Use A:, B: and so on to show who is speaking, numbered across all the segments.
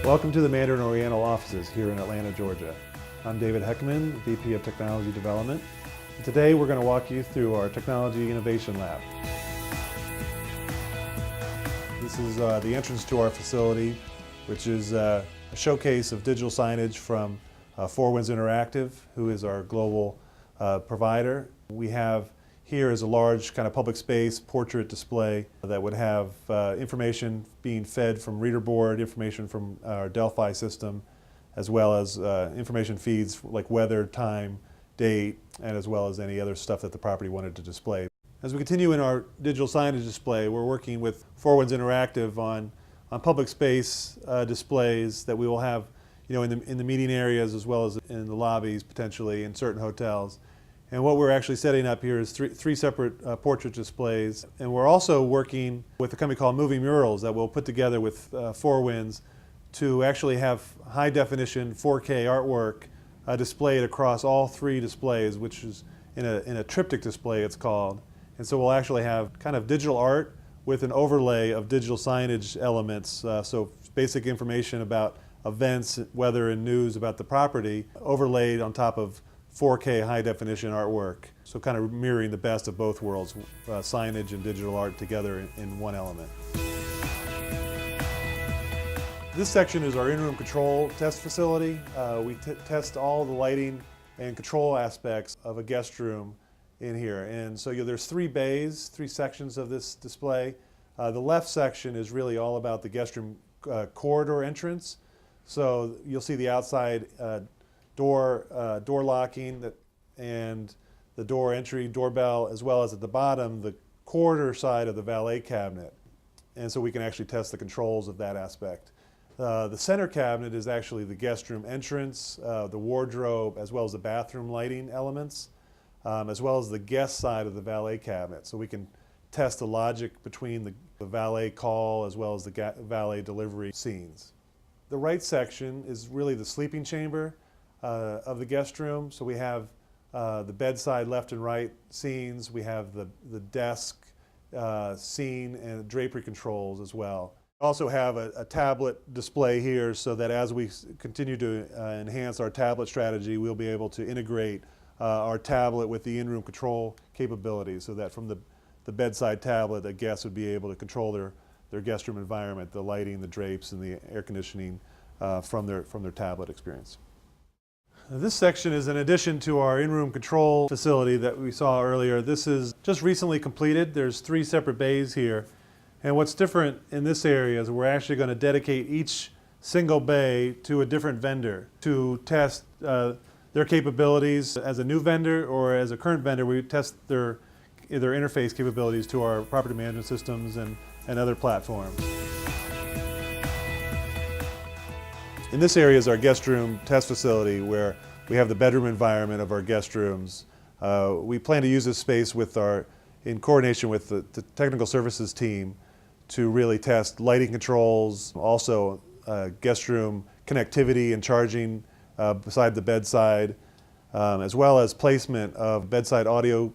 A: Welcome to the Mandarin Oriental offices here in Atlanta, Georgia. I'm David Heckman, VP of Technology Development. And today we're going to walk you through our Technology Innovation Lab. This is the entrance to our facility, which is a showcase of digital signage from Four Winds Interactive, who is our global provider. We have here is a large kind of public space portrait display that would have information being fed from reader board, information from our Delphi system, as well as information feeds like weather, time, date, and as well as any other stuff that the property wanted to display. As we continue in our digital signage display, we're working with Four Winds Interactive on public space displays that we will have, in the meeting areas as well as in the lobbies potentially in certain hotels. And what we're actually setting up here is three separate portrait displays. And we're also working with a company called Moving Murals that we'll put together with Four Winds to actually have high definition 4K artwork displayed across all three displays, which is in a triptych display it's called. And so we'll actually have kind of digital art with an overlay of digital signage elements. So basic information about events, weather, and news about the property overlaid on top of 4K high definition artwork. So kind of mirroring the best of both worlds, signage and digital art together in one element. This section is our in-room control test facility. We test all the lighting and control aspects of a guest room in here. And so there's three bays, three sections of this display. The left section is really all about the guest room corridor entrance. So you'll see the outside door locking and the door entry doorbell, as well as at the bottom the corridor side of the valet cabinet. And so we can actually test the controls of that aspect. The center cabinet is actually the guest room entrance, the wardrobe, as well as the bathroom lighting elements, as well as the guest side of the valet cabinet. So we can test the logic between the valet call as well as the valet delivery scenes. The right section is really the sleeping chamber of the guest room. So we have the bedside left and right scenes. We have the desk scene and drapery controls as well. We also have a tablet display here so that as we continue to enhance our tablet strategy, we'll be able to integrate our tablet with the in-room control capabilities so that from the bedside tablet, a guest would be able to control their guest room environment, the lighting, the drapes, and the air conditioning from their tablet experience. This section is an addition to our in-room control facility that we saw earlier. This is just recently completed. There's three separate bays here. And what's different in this area is we're actually going to dedicate each single bay to a different vendor to test their capabilities. As a new vendor or as a current vendor, we test their interface capabilities to our property management systems and other platforms. In this area is our guest room test facility where we have the bedroom environment of our guest rooms. We plan to use this space in coordination with the technical services team to really test lighting controls, also guest room connectivity and charging beside the bedside, as well as placement of bedside audio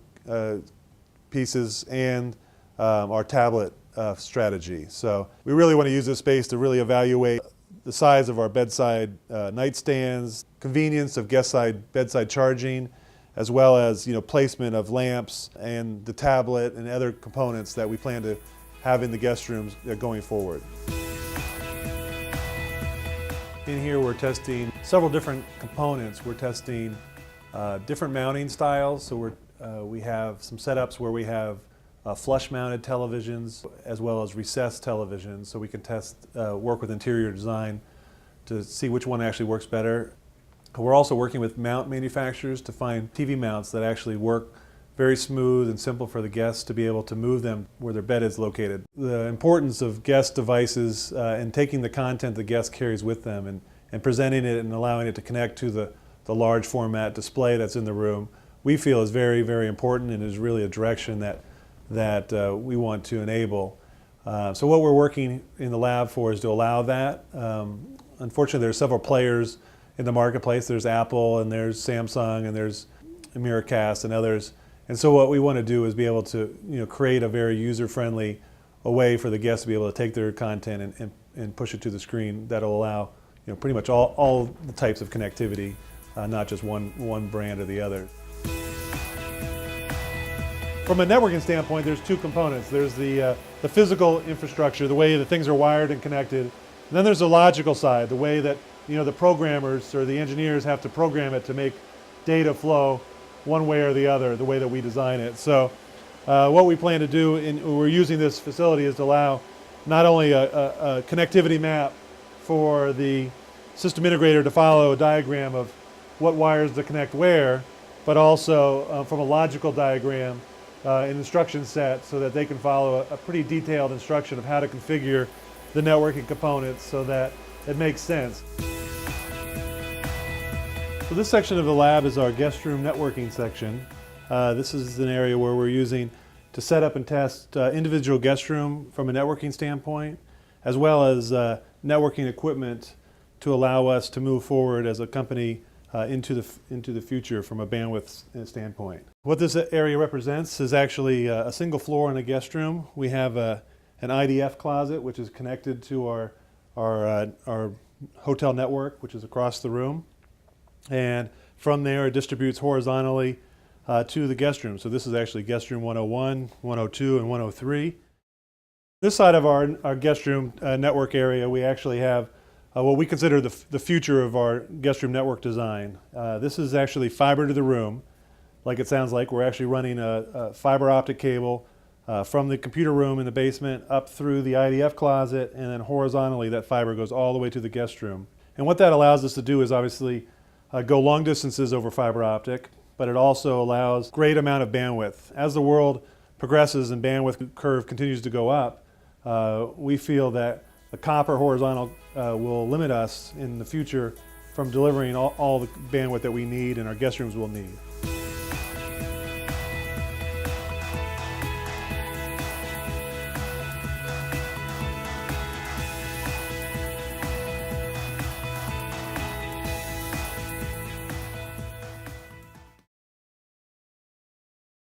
A: pieces and our tablet strategy. So we really want to use this space to really evaluate the size of our bedside nightstands, convenience of bedside charging, as well as placement of lamps and the tablet and other components that we plan to have in the guest rooms going forward. In here we're testing several different components. We're testing different mounting styles. So we have some setups where we have flush-mounted televisions as well as recessed televisions, so we can work with interior design to see which one actually works better. We're also working with mount manufacturers to find TV mounts that actually work very smooth and simple for the guests to be able to move them where their bed is located. The importance of guest devices and taking the content the guest carries with them and presenting it and allowing it to connect to the large format display that's in the room, we feel is very, very important and is really a direction that we want to enable. So what we're working in the lab for is to allow that. Unfortunately, there are several players in the marketplace. There's Apple and there's Samsung and there's Miracast and others. And so what we want to do is be able to create a very user-friendly way for the guests to be able to take their content and push it to the screen. That'll allow pretty much all the types of connectivity, not just one brand or the other. From a networking standpoint, there's two components. There's the physical infrastructure, the way that things are wired and connected. And then there's the logical side, the way that the programmers or the engineers have to program it to make data flow one way or the other, the way that we design it. So what we plan to do, we're using this facility, is to allow not only a connectivity map for the system integrator to follow a diagram of what wires to connect where, but also from a logical diagram, an instruction set, so that they can follow a pretty detailed instruction of how to configure the networking components so that it makes sense. So this section of the lab is our guest room networking section. This is an area where we're using to set up and test individual guest room from a networking standpoint, as well as networking equipment to allow us to move forward as a company into the future from a bandwidth standpoint. What this area represents is actually a single floor in a guest room. We have an IDF closet, which is connected to our hotel network, which is across the room. And from there, it distributes horizontally to the guest room. So this is actually guest room 101, 102, and 103. This side of our guest room network area, we actually have what we consider the future of our guest room network design. This is actually fiber to the room. Like it sounds like, we're actually running a fiber optic cable from the computer room in the basement up through the IDF closet, and then horizontally that fiber goes all the way to the guest room. And what that allows us to do is obviously go long distances over fiber optic, but it also allows great amount of bandwidth. As the world progresses and bandwidth curve continues to go up, we feel that the copper horizontal will limit us in the future from delivering all the bandwidth that we need and our guest rooms will need.